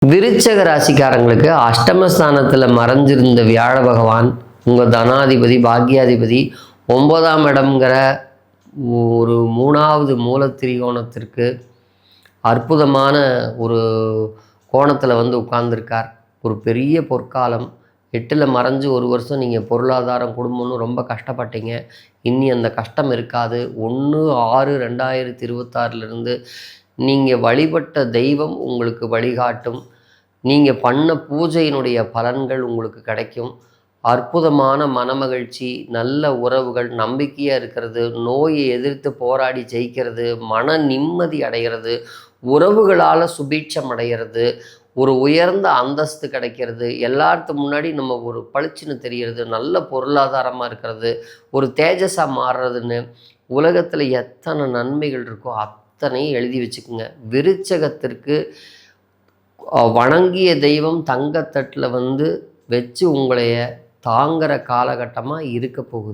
விருச்சக ராசிக்காரங்களுக்கு அஷ்டமஸ்தானத்தில் மறைஞ்சிருந்த வியாழ பகவான் உங்கள் தனாதிபதி பாக்யாதிபதி 9ஆம் இடம்ங்கிற ஒரு 3வது மூல திரிகோணத்திற்கு அற்புதமான ஒரு கோணத்தில் வந்து உட்கார்ந்துருக்கார். ஒரு பெரிய பொற்காலம் 8ல் மறைஞ்சு ஒரு வருஷம் நீங்கள் பொருளாதாரம் குடும்பம்னு ரொம்ப கஷ்டப்பட்டீங்க. இன்னி அந்த கஷ்டம் இருக்காது. 1/6/2026 நீங்கள் வழிபட்ட தெய்வம் உங்களுக்கு வழிகாட்டும். நீங்கள் பண்ண பூஜையினுடைய பலன்கள் உங்களுக்கு கிடைக்கும். அற்புதமான மனமகிழ்ச்சி, நல்ல உறவுகள், நம்பிக்கையாக இருக்கிறது, நோயை எதிர்த்து போராடி ஜெயிக்கிறது, மன நிம்மதி அடைகிறது, உறவுகளால் சுபீட்சம் அடைகிறது, ஒரு உயர்ந்த அந்தஸ்து கிடைக்கிறது, எல்லாத்துக்கு முன்னாடி நம்ம ஒரு பளிச்சுன்னு தெரிகிறது, நல்ல பொருளாதாரமாக இருக்கிறது, ஒரு தேஜஸாக மாறுறதுன்னு உலகத்தில் எத்தனை நன்மைகள் இருக்கோ அத்தனையும் எழுதி வச்சுக்கோங்க. விருச்சகத்திற்கு வணங்கிய தெய்வம் தங்கத்தட்டில் வந்து வச்சு உங்களைய தாங்குகிற காலகட்டமாக இருக்க போகுது.